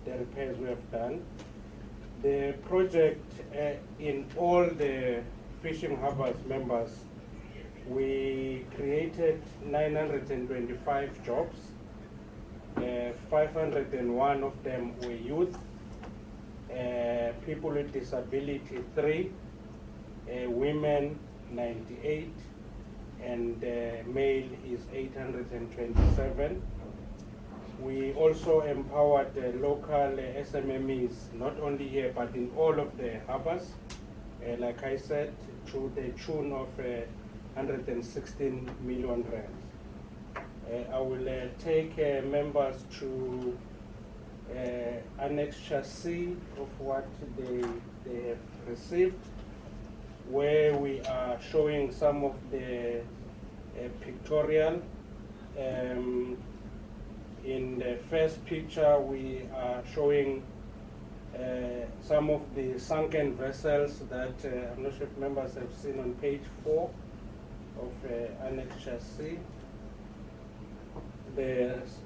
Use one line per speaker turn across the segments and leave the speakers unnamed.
the repairs we have done. The project in all the fishing harbours members, we created 925 jobs. 501 of them were youth, people with disability 3, women 98, and male is 827. We also empowered local SMMEs, not only here but in all of the harbours, like I said, to the tune of 116 million rands. I will take members to Annexure C of what they have received, where we are showing some of the pictorial. In the first picture, we are showing some of the sunken vessels that I'm not sure if members have seen on page 4 of Annexure C.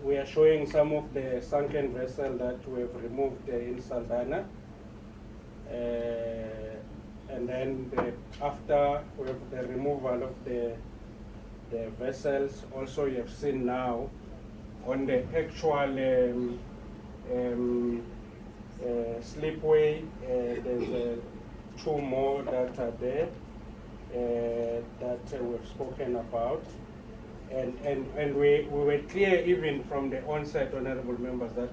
We are showing some of the sunken vessels that we have removed in Saldanha. And then after we have the removal of the vessels, also you have seen now on the actual slipway, there's 2 more that are there that we've spoken about. And we were clear even from the onset, honorable members, that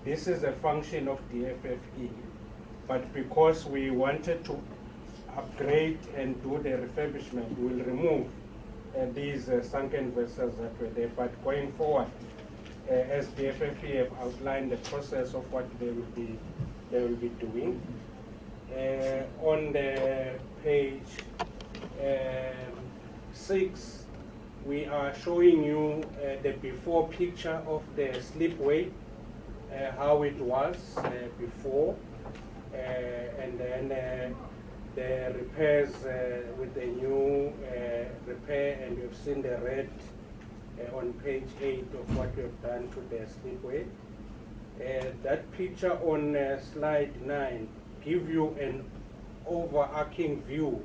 this is a function of the FFE. But because we wanted to upgrade and do the refurbishment, we'll remove these sunken vessels that were there. But going forward, as the FFE have outlined the process of what they will be doing. On the page 6, we are showing you the before picture of the slipway, how it was before, and then the repairs with the new repair, and you've seen the red on page 8 of what we have done to the slipway. That picture on slide 9 gives you an overarching view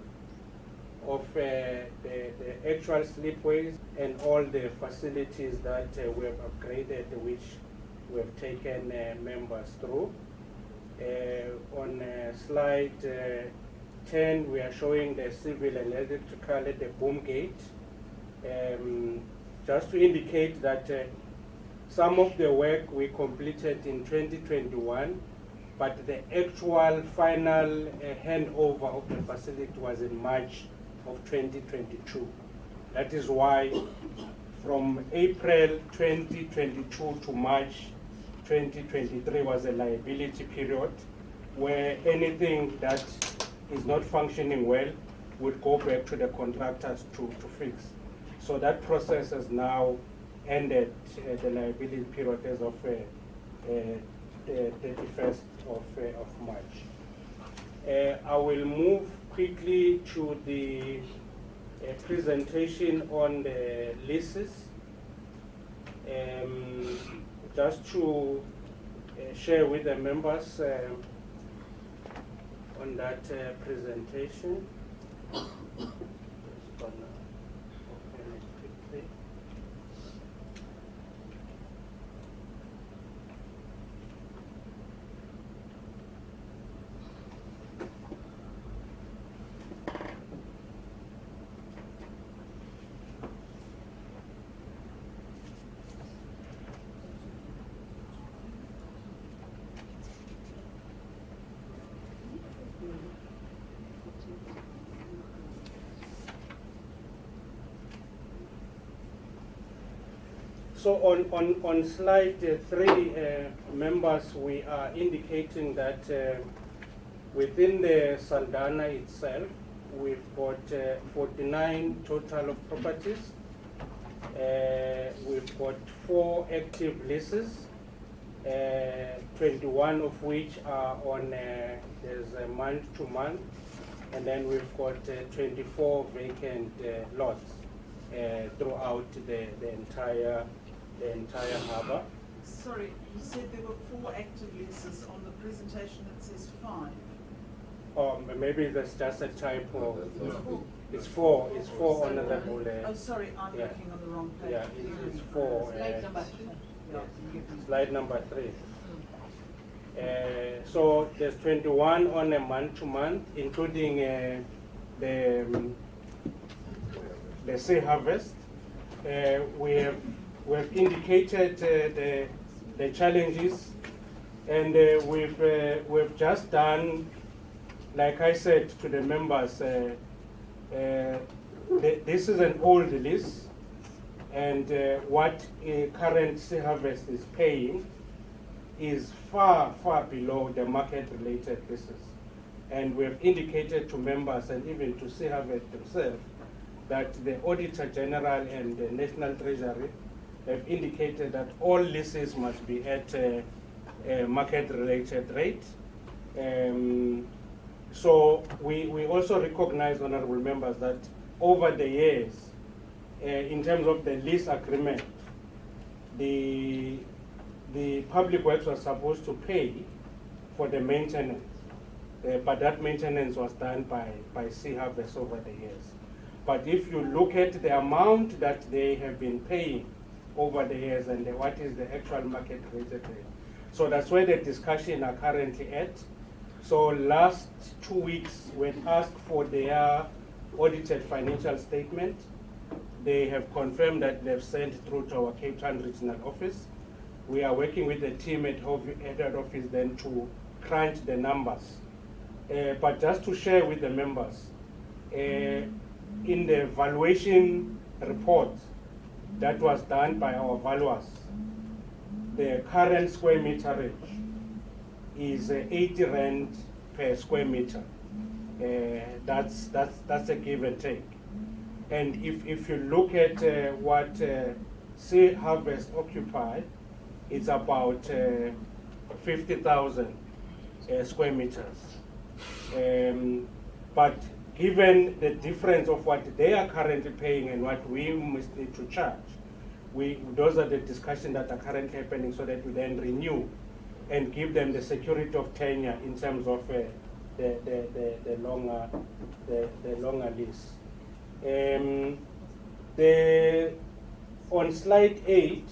of the actual slipways and all the facilities that we have upgraded, which we have taken members through. On slide 10, we are showing the civil and electrical at the boom gate, just to indicate that some of the work we completed in 2021, but the actual final handover of the facility was in March of 2022. That is why from April 2022 to March 2023 was a liability period, where anything that is not functioning well would go back to the contractors to fix. So that process has now ended the liability period as of the 31st of March. I will move quickly to the presentation on the leases. Just to share with the members on that presentation. Just gonna open it quickly. So on slide 3, members, we are indicating that within the Saldanha itself, we've got 49 total of properties. We've got 4 active leases, 21 of which are on there's a month-to-month, and then we've got 24 vacant lots throughout the entire harbour.
Sorry, you said there were 4 active leases. On the presentation it says 5.
Maybe that's just a typo.
It's 4.
It's four honorable.
Oh, sorry, I'm
yeah.
looking on the wrong page.
Yeah, it's 4.
Slide number 3.
Slide number 3. So there's 21 on a month-to-month, including the sea harvest. We have indicated the challenges, and we've just done, like I said to the members, this is an old lease, and what current sea harvest is paying is far, far below the market-related leases. And we have indicated to members and even to Sea Harvest themselves that the Auditor General and the National Treasury have indicated that all leases must be at a market-related rate. So we also recognize, honorable members, that over the years, in terms of the lease agreement, the Public Works was supposed to pay for the maintenance, but that maintenance was done by Sea Harvest over the years. But if you look at the amount that they have been paying over the years and what is the actual market rated rate, so that's where the discussion are currently at. So last 2 weeks, when asked for their audited financial statement, they have confirmed that they've sent through to our Cape Town Regional Office. We are working with the team at head office then to crunch the numbers. But just to share with the members, in the valuation report that was done by our valuers, the current square meterage is 80 rand per square meter. That's a give and take. And if you look at what Sea Harvest occupy, it's about 50,000 square meters. But given the difference of what they are currently paying and what we must need to charge, those are the discussions that are currently happening, so that we then renew and give them the security of tenure in terms of the longer lease. On slide 8,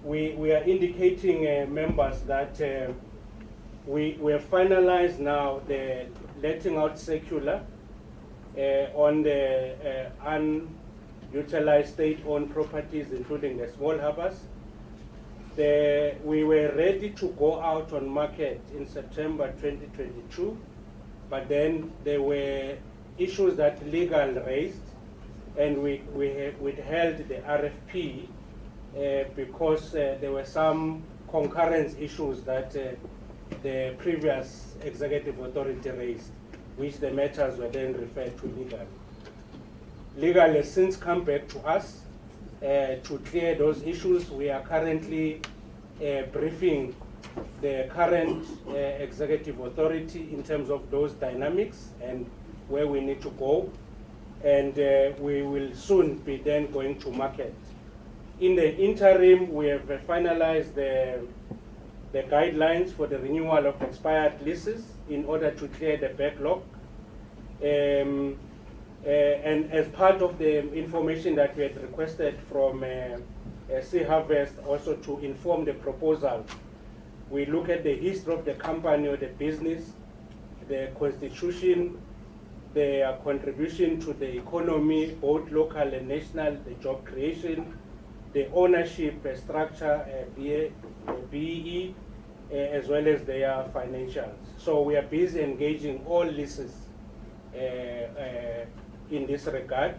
we are indicating members that we have finalized now the letting out circular on the unutilized state-owned properties, including the small harbours. We were ready to go out on market in September 2022, but then there were issues that legal raised, and we withheld the RFP because there were some concurrence issues that the previous executive authority raised, which the matters were then referred to legal. Legal has since come back to us to clear those issues. We are currently briefing the current executive authority in terms of those dynamics and where we need to go, and we will soon be then going to market. In the interim, we have finalized the guidelines for the renewal of expired leases in order to clear the backlog. And as part of the information that we had requested from Sea Harvest, also to inform the proposal, we look at the history of the company or the business, the constitution, their contribution to the economy, both local and national, the job creation, the ownership structure, BEE, as well as their financials. So we are busy engaging all leases in this regard,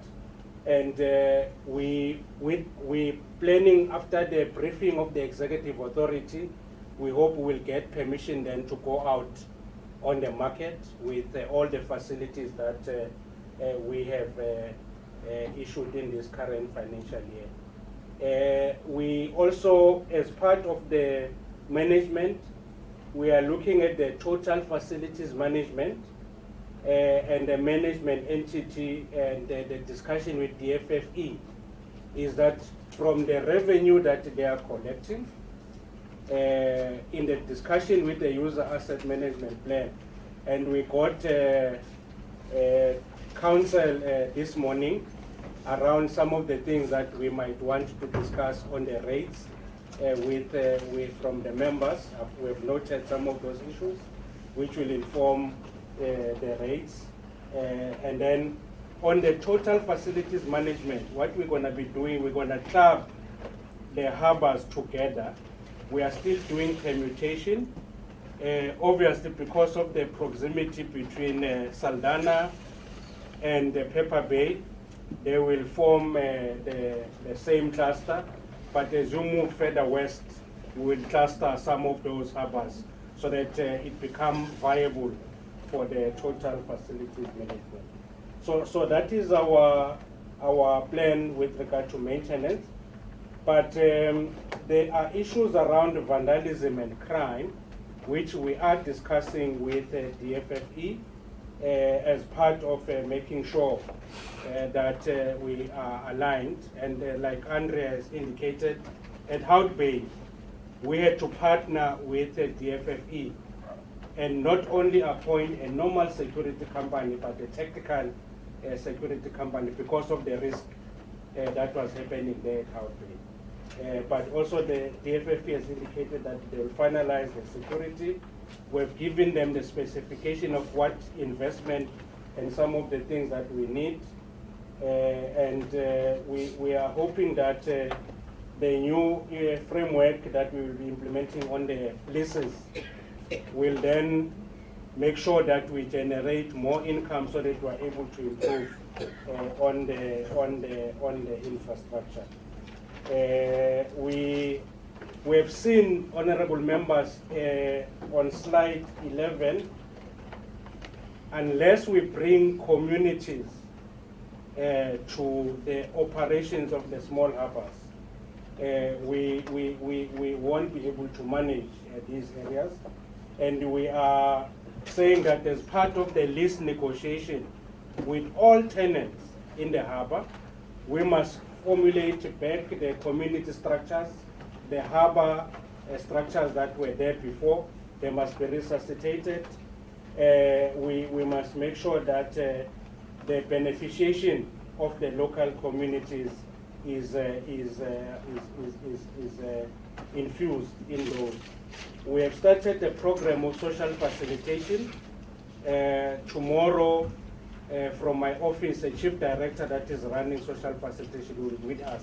and we planning, after the briefing of the executive authority, we hope we will get permission then to go out on the market with all the facilities that we have issued in this current financial year. We also, as part of the management, we are looking at the total facilities management and the management entity, and the discussion with the FFE is that from the revenue that they are collecting, in the discussion with the user asset management plan. And we got counsel this morning around some of the things that we might want to discuss on the rates from the members. We have noted some of those issues, which will inform the rates. And then on the total facilities management, what we're going to be doing, we're going to club the harbours together. We are still doing permutation, obviously because of the proximity between Saldanha and Pepper Bay. They will form the same cluster, but as you move further west, we will cluster some of those harbours so that it becomes viable for the total facilities management. So that is our plan with regard to maintenance. But there are issues around vandalism and crime, which we are discussing with the DFFE as part of making sure that we are aligned. And like Andrea has indicated, at Hout Bay, we had to partner with the DFFE and not only appoint a normal security company, but a tactical security company because of the risk that was happening there at Hout Bay. But also the DFFE has indicated that they will finalize the security. We've given them the specification of what investment and some of the things that we need. We are hoping that the new framework that we will be implementing on the leases will then make sure that we generate more income so that we are able to improve on the infrastructure. We have seen, honorable members, on slide 11, unless we bring communities to the operations of the small harbours, we won't be able to manage these areas. And we are saying that as part of the lease negotiation with all tenants in the harbour, we must formulate back the community structures, the harbour structures that were there before. They must be resuscitated. We must make sure that the beneficiation of the local communities is infused in those. We have started a program of social facilitation. Tomorrow, from my office, a chief director that is running social facilitation will be with us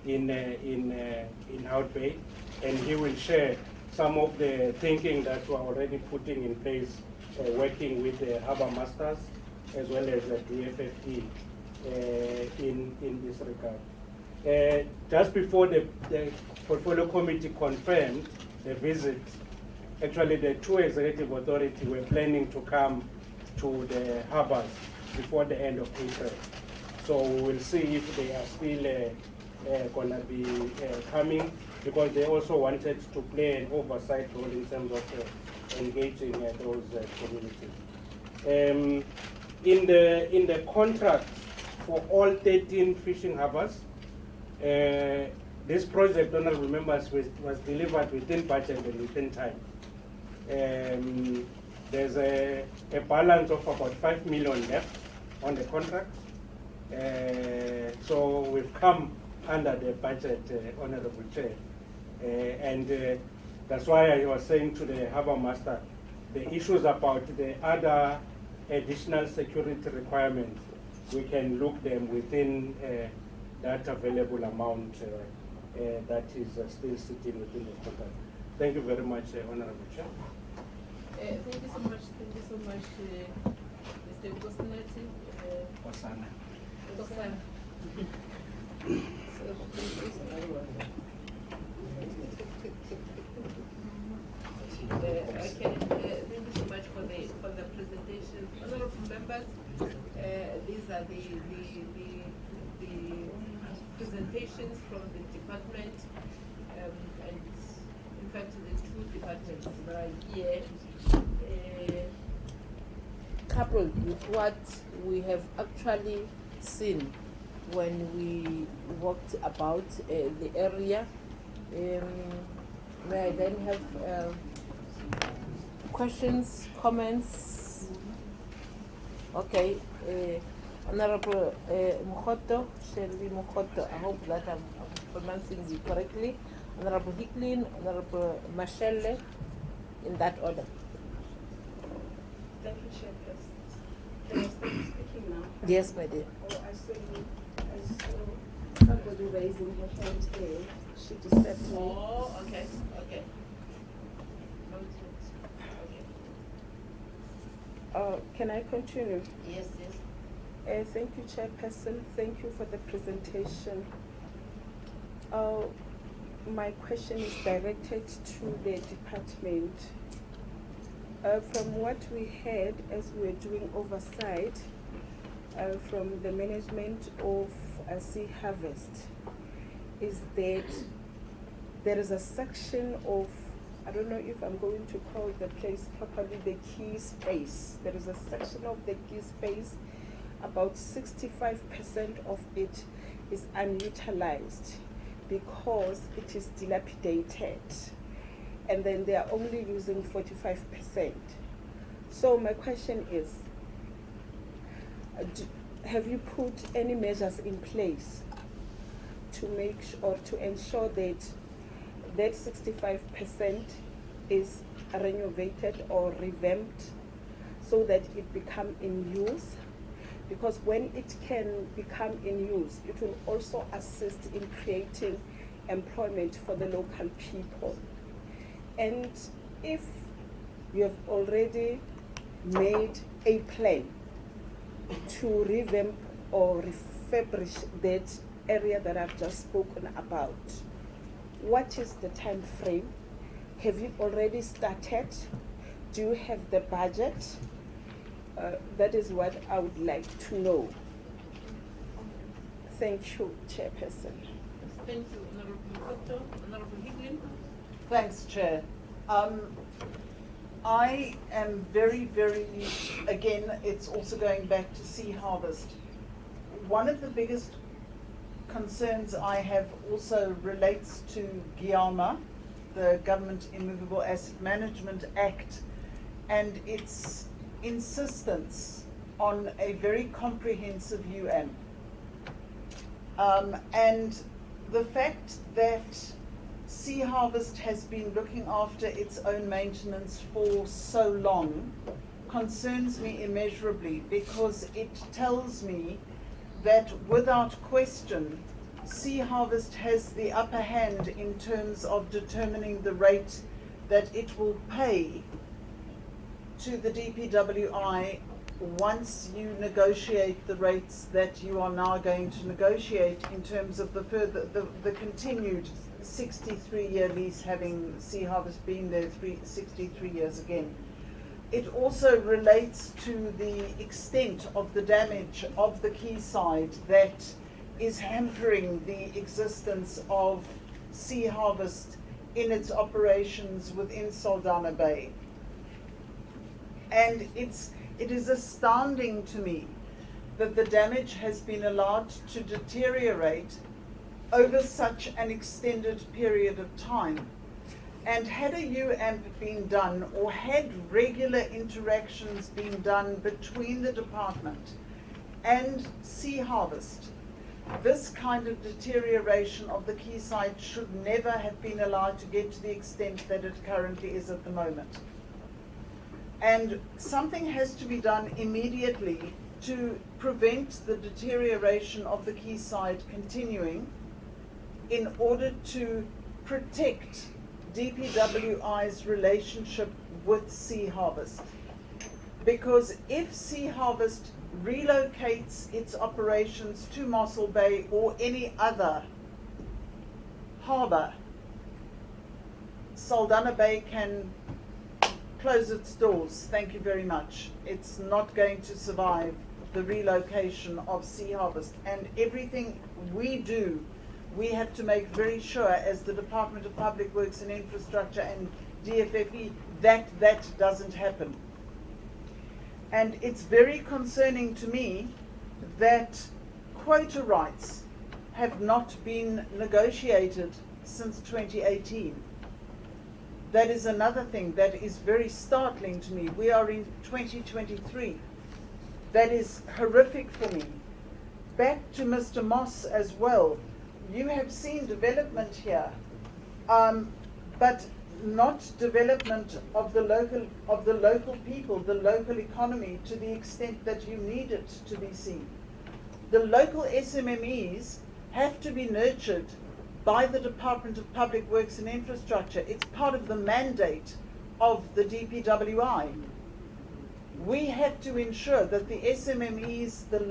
in Hout Bay, and he will share some of the thinking that we're already putting in place, working with the harbour masters as well as the DFFE in this regard. Just before the portfolio committee confirmed the visit, actually the two executive authorities were planning to come to the harbours before the end of April. So we will see if they are still going to be coming, because they also wanted to play an oversight role in terms of engaging those communities. In the contract for all 13 fishing harbours, this project, honourable members, was delivered within budget and within time. There's a balance of about 5 million left on the contract. So we've come under the budget, Honourable Chair. That's why I was saying to the harbour master, the issues about the other additional security requirements, we can look them within that available amount that is still sitting within the contract. Thank you very much, Honourable Chair.
Thank you so much. Thank you so much, Mr. Kosanati.
Osana.
Osana. Okay, thank you so much for the presentation. Honourable members, these are the presentations from the department, and in fact the two departments that are here, coupled with what we have actually seen when we walked about the area. May I then have questions, comments? Okay, Honorable Mukhoto, Shelby Mukhoto, I hope that I'm pronouncing you correctly. Honorable Hicklin, Honorable Mashele, in that order.
Thank you, Chairperson. Can I start speaking now?
Yes, my dear.
Oh, I saw somebody raising her hand there. She disturbed me.
Oh, okay, okay.
Can I continue?
Yes, yes.
Thank you, Chairperson. Thank you for the presentation. My question is directed to the department. From what we heard as we were doing oversight from the management of Sea Harvest, is that there is a section of, I don't know if I'm going to call the place properly, the key space. There is a section of the key space, about 65% of it is unutilized because it is dilapidated, and then they are only using 45%. So my question is, have you put any measures in place to make or to ensure that that 65% is renovated or revamped so that it become in use? Because when it can become in use, it will also assist in creating employment for the local people. And if you have already made a plan to revamp or refurbish that area that I've just spoken about, what is the time frame? Have you already started? Do you have the budget? That is what I would like to know. Thank you, Chairperson.
Thank you, Honorable Mukhoto. Honorable Hicklin.
Thanks, Chair. I am very, again, it's also going back to Sea Harvest. One of the biggest concerns I have also relates to GIAMA, the Government Immovable Asset Management Act, and its insistence on a very comprehensive and the fact that Sea Harvest has been looking after its own maintenance for so long concerns me immeasurably, because it tells me that without question Sea Harvest has the upper hand in terms of determining the rate that it will pay to the DPWI once you negotiate the rates that you are now going to negotiate in terms of the continued 63-year lease, having Sea Harvest been there 63 years again. It also relates to the extent of the damage of the quayside that is hampering the existence of Sea Harvest in its operations within Saldanha Bay. And it is astounding to me that the damage has been allowed to deteriorate over such an extended period of time. And had a UAMP been done, or had regular interactions been done between the department and Sea Harvest, this kind of deterioration of the quayside should never have been allowed to get to the extent that it currently is at the moment. And something has to be done immediately to prevent the deterioration of the quayside continuing in order to protect DPWI's relationship with Sea Harvest. Because if Sea Harvest relocates its operations to Mossel Bay or any other harbour, Saldanha Bay can close its doors. Thank you very much. It's not going to survive the relocation of Sea Harvest. And everything we do, we have to make very sure, as the Department of Public Works and Infrastructure and DFFE, that that doesn't happen. And it's very concerning to me that quota rights have not been negotiated since 2018. That is another thing that is very startling to me. We are in 2023. That is horrific for me. Back to Mr. Moss as well. You have seen development here, but not development of the local people, the local economy, to the extent that you need it to be seen. The local SMMEs have to be nurtured by the Department of Public Works and Infrastructure. It's part of the mandate of the DPWI. We have to ensure that the SMMEs, the